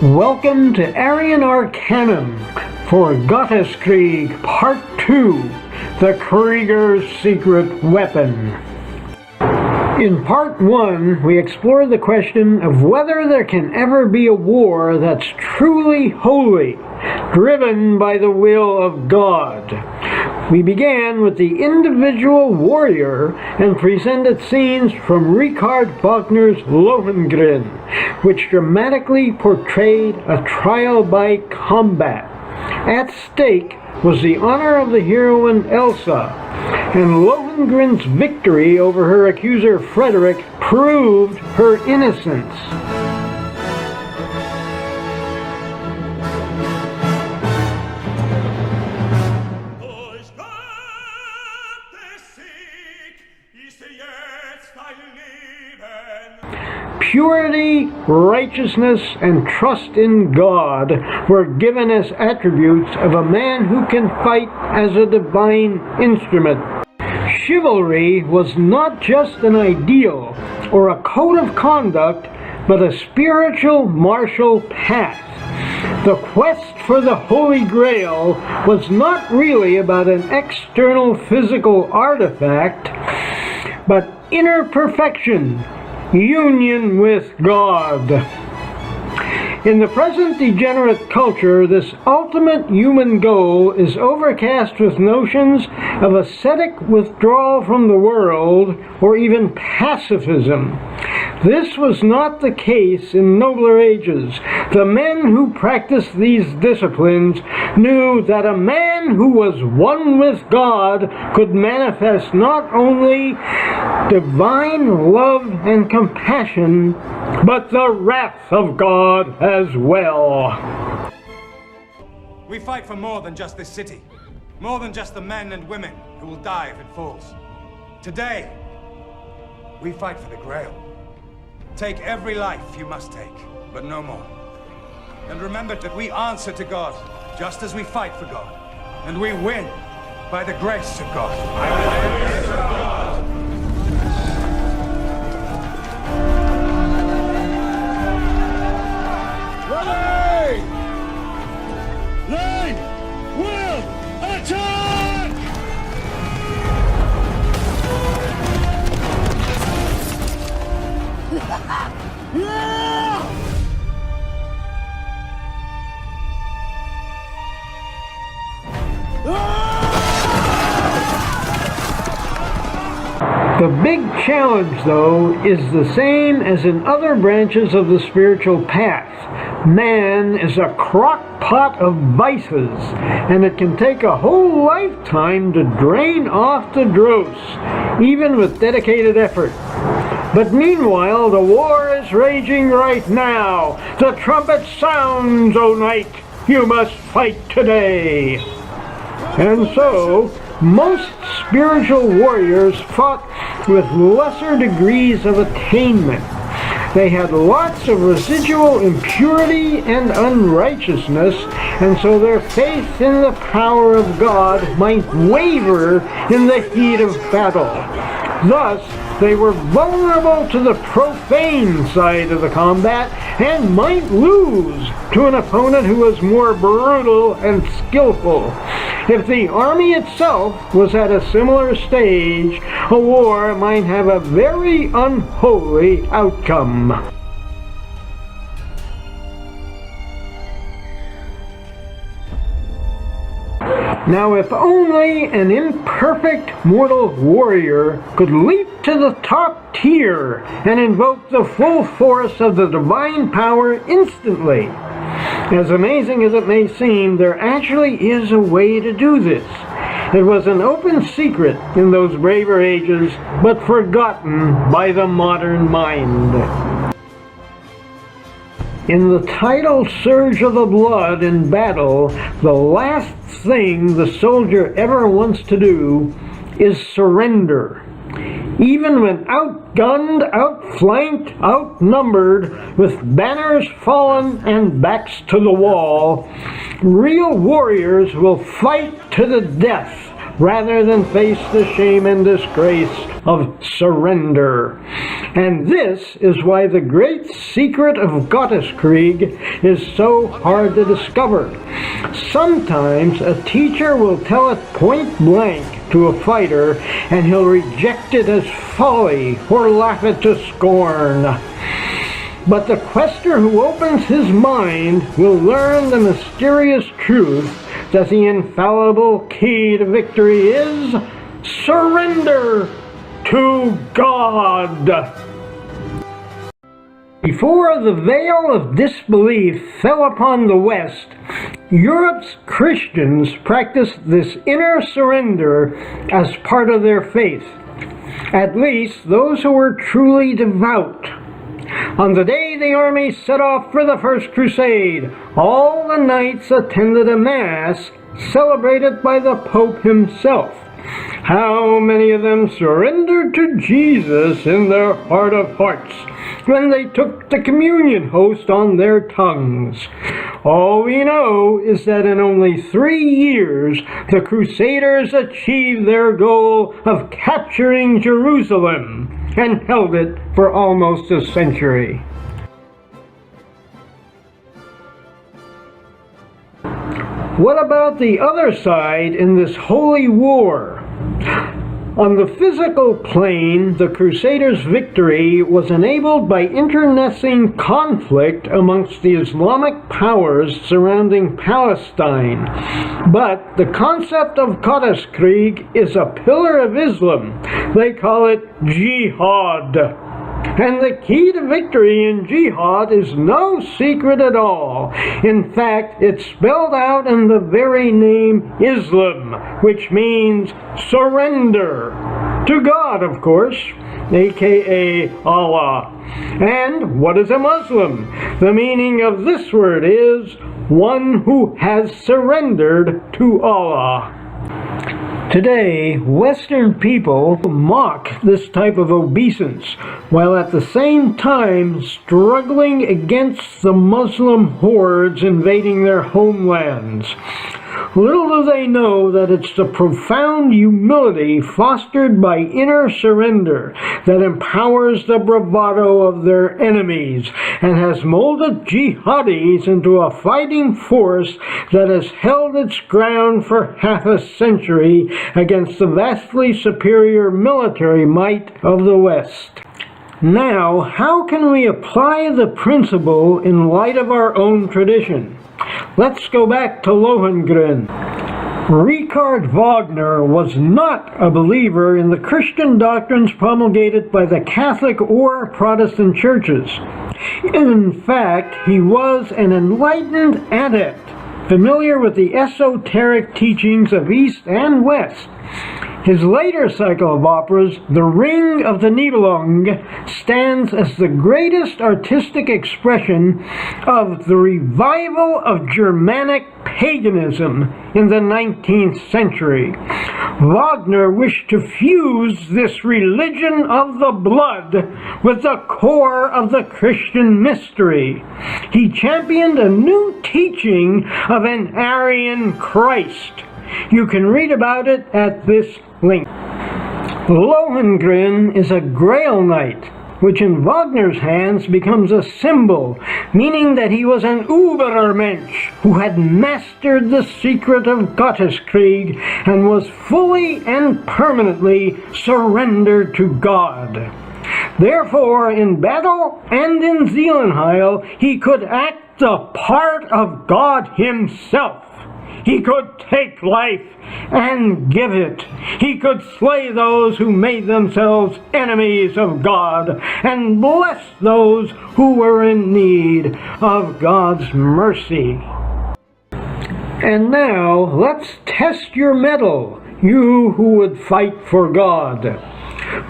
Welcome to Aryan Arcanum for Gotteskrieg Part 2, The Krieger's Secret Weapon. In Part 1, we explore the question of whether there can ever be a war that's truly holy, driven by the will of God. We began with the individual warrior and presented scenes from Richard Wagner's Lohengrin, which dramatically portrayed a trial by combat. At stake was the honor of the heroine Elsa, and Lohengrin's victory over her accuser Frederick proved her innocence. Purity, righteousness, and trust in God were given as attributes of a man who can fight as a divine instrument. Chivalry was not just an ideal or a code of conduct, but a spiritual martial path. The quest for the Holy Grail was not really about an external physical artifact, but inner perfection, union with God. In the present degenerate culture, this ultimate human goal is overcast with notions of ascetic withdrawal from the world or even pacifism. This was not the case in nobler ages. The men who practiced these disciplines knew that a man who was one with God could manifest not only divine love and compassion, but the wrath of God as well. We fight for more than just this city, more than just the men and women who will die if it falls. Today, we fight for the Grail. Take every life you must take, but no more. And remember that we answer to God, just as we fight for God. And we win by the grace of God. By the grace of God. Ready! They will attack! The big challenge, though, is the same as in other branches of the spiritual path. Man is a crock pot of vices, and it can take a whole lifetime to drain off the dross, even with dedicated effort. But meanwhile, the war is raging right now. The trumpet sounds, O knight, you must fight today. And so, most spiritual warriors fought with lesser degrees of attainment. They had lots of residual impurity and unrighteousness, and so their faith in the power of God might waver in the heat of battle. Thus, they were vulnerable to the profane side of the combat and might lose to an opponent who was more brutal and skillful. If the army itself was at a similar stage, a war might have a very unholy outcome. Now, if only an imperfect mortal warrior could leap to the top tier and invoke the full force of the divine power instantly. As amazing as it may seem, there actually is a way to do this. It was an open secret in those braver ages, but forgotten by the modern mind. In the tidal surge of the blood in battle, the last thing the soldier ever wants to do is surrender. Even when outgunned, outflanked, outnumbered, with banners fallen and backs to the wall, real warriors will fight to the death, rather than face the shame and disgrace of surrender. And this is why the great secret of Gotteskrieg is so hard to discover. Sometimes a teacher will tell it point blank to a fighter, and he'll reject it as folly or laugh it to scorn. But the quester who opens his mind will learn the mysterious truth that the infallible key to victory is surrender to God. Before the veil of disbelief fell upon the West, Europe's Christians practiced this inner surrender as part of their faith, at least those who were truly devout. On the day the army set off for the First Crusade, all the knights attended a Mass celebrated by the Pope himself. How many of them surrendered to Jesus in their heart of hearts when they took the communion host on their tongues? All we know is that in only 3 years, the Crusaders achieved their goal of capturing Jerusalem and held it for almost a century. What about the other side in this holy war? On the physical plane, the Crusaders' victory was enabled by internecine conflict amongst the Islamic powers surrounding Palestine. But the concept of Gotteskrieg is a pillar of Islam. They call it jihad. And the key to victory in jihad is no secret at all. In fact, it's spelled out in the very name Islam, which means surrender. To God, of course, aka Allah. And what is a Muslim? The meaning of this word is one who has surrendered to Allah. Today, Western people mock this type of obeisance, while at the same time struggling against the Muslim hordes invading their homelands. Little do they know that it's the profound humility fostered by inner surrender that empowers the bravado of their enemies and has molded jihadis into a fighting force that has held its ground for half a century against the vastly superior military might of the West. Now, how can we apply the principle in light of our own tradition? Let's go back to Lohengrin. Richard Wagner was not a believer in the Christian doctrines promulgated by the Catholic or Protestant churches. In fact, he was an enlightened adept, familiar with the esoteric teachings of East and West. His later cycle of operas, The Ring of the Nibelung, stands as the greatest artistic expression of the revival of Germanic paganism in the 19th century. Wagner wished to fuse this religion of the blood with the core of the Christian mystery. He championed a new teaching of an Aryan Christ. You can read about it at this link. Lohengrin is a Grail Knight, which in Wagner's hands becomes a symbol, meaning that he was an Übermensch who had mastered the secret of Gotteskrieg and was fully and permanently surrendered to God. Therefore, in battle and in Seelenheil, he could act the part of God himself. He could take life and give it. He could slay those who made themselves enemies of God and bless those who were in need of God's mercy. And now, let's test your mettle, you who would fight for God.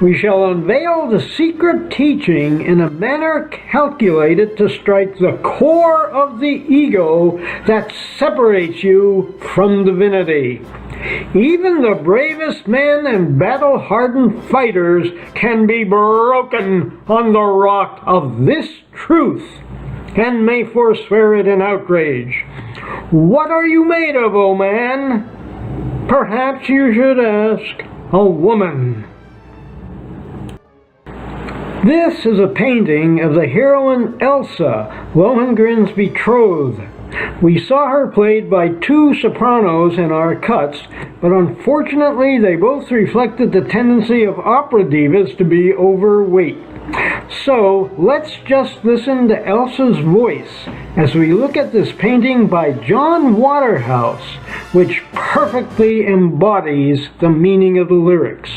We shall unveil the secret teaching in a manner calculated to strike the core of the ego that separates you from divinity. Even the bravest men and battle-hardened fighters can be broken on the rock of this truth and may forswear it in outrage. What are you made of, O man? Perhaps you should ask a woman. This is a painting of the heroine Elsa, Lohengrin's betrothed. We saw her played by two sopranos in our cuts, but unfortunately they both reflected the tendency of opera divas to be overweight. So let's just listen to Elsa's voice as we look at this painting by John Waterhouse, which perfectly embodies the meaning of the lyrics.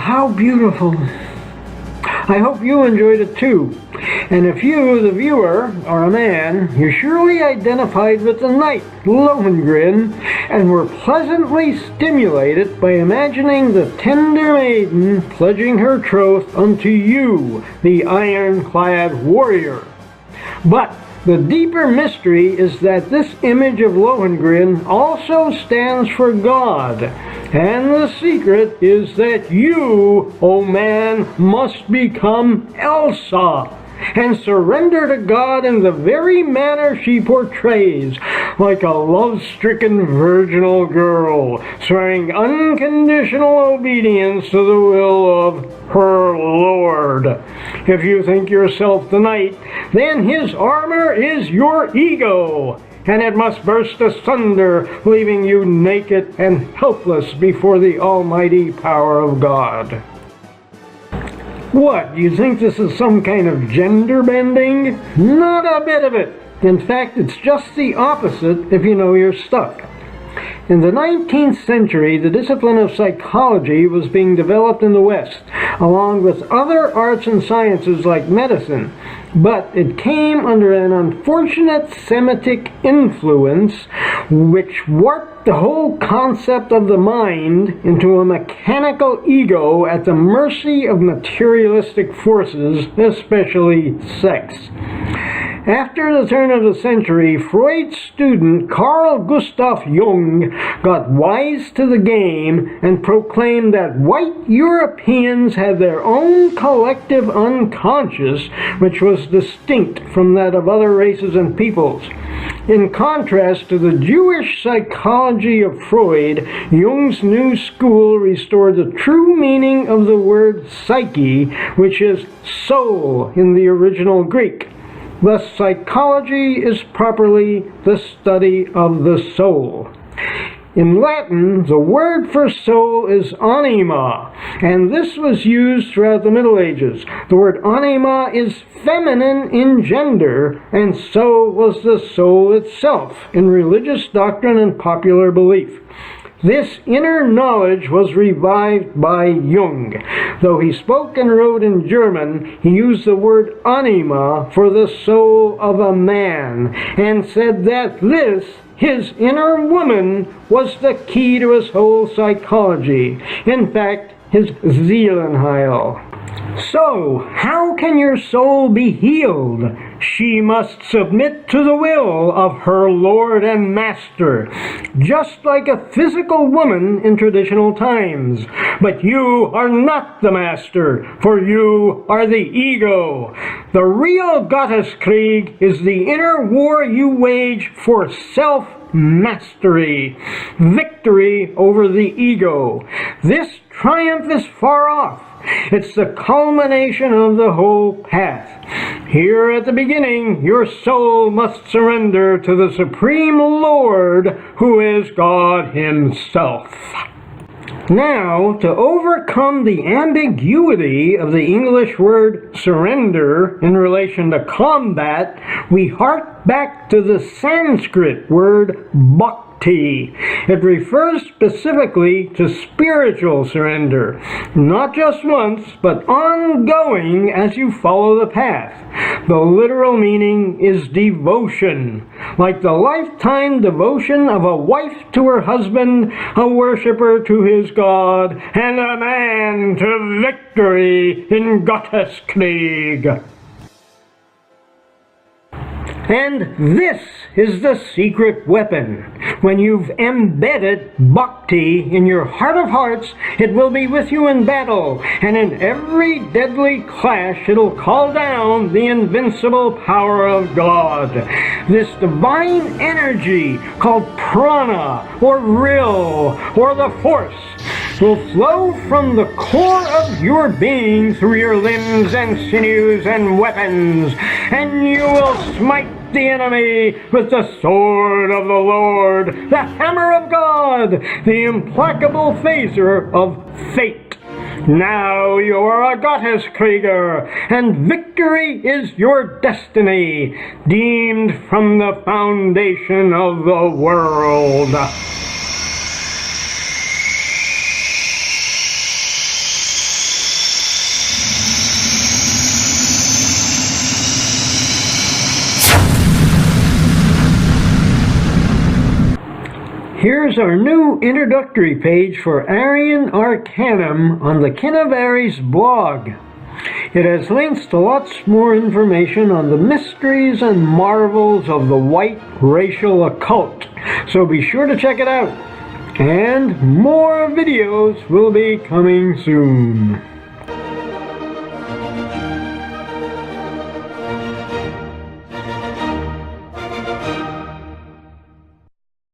How beautiful. I hope you enjoyed it too. And if you, the viewer, are a man, you surely identified with the knight, Lohengrin, and were pleasantly stimulated by imagining the tender maiden pledging her troth unto you, the ironclad warrior. But the deeper mystery is that this image of Lohengrin also stands for God. And the secret is that you, O man, must become Elsa and surrender to God in the very manner she portrays, like a love-stricken virginal girl, swearing unconditional obedience to the will of her Lord. If you think yourself the knight, then his armor is your ego, and it must burst asunder, leaving you naked and helpless before the almighty power of God. What, you think this is some kind of gender bending? Not a bit of it. In fact, it's just the opposite if you know your stuff. In the 19th century, the discipline of psychology was being developed in the West, along with other arts and sciences like medicine. But it came under an unfortunate Semitic influence which warped the whole concept of the mind into a mechanical ego at the mercy of materialistic forces, especially sex. After the turn of the century, Freud's student Carl Gustav Jung got wise to the game and proclaimed that white Europeans had their own collective unconscious, which was distinct from that of other races and peoples. In contrast to the Jewish psychology of Freud, Jung's new school restored the true meaning of the word psyche, which is soul in the original Greek. Thus, psychology is properly the study of the soul. In Latin, the word for soul is anima, and this was used throughout the Middle Ages. The word anima is feminine in gender, and so was the soul itself in religious doctrine and popular belief. This inner knowledge was revived by Jung. Though he spoke and wrote in German, he used the word anima for the soul of a man, and said that this, his inner woman, was the key to his whole psychology. In fact, his Seelenheil. So, how can your soul be healed? She must submit to the will of her Lord and Master, just like a physical woman in traditional times. But you are not the master, for you are the ego. The real Gotteskrieg is the inner war you wage for self-mastery, victory over the ego. This triumph is far off. It's the culmination of the whole path. Here at the beginning, your soul must surrender to the Supreme Lord, who is God Himself. Now, to overcome the ambiguity of the English word surrender in relation to combat, we hark back to the Sanskrit word bhakti. It refers specifically to spiritual surrender, not just once, but ongoing as you follow the path. The literal meaning is devotion, like the lifetime devotion of a wife to her husband, a worshiper to his God, and a man to victory in Gotteskrieg. And this is the secret weapon. When you've embedded bhakti in your heart of hearts, it will be with you in battle, and in every deadly clash it'll call down the invincible power of God. This divine energy called prana, or rill, or the force, will flow from the core of your being through your limbs and sinews and weapons, and you will smite the enemy with the sword of the Lord, the hammer of God, the implacable phaser of fate. Now you are a Gotteskrieger, and victory is your destiny, deemed from the foundation of the world. Here's our new introductory page for Aryan Arcanum on the Kinavaries blog. It has links to lots more information on the mysteries and marvels of the white racial occult, so be sure to check it out. And more videos will be coming soon.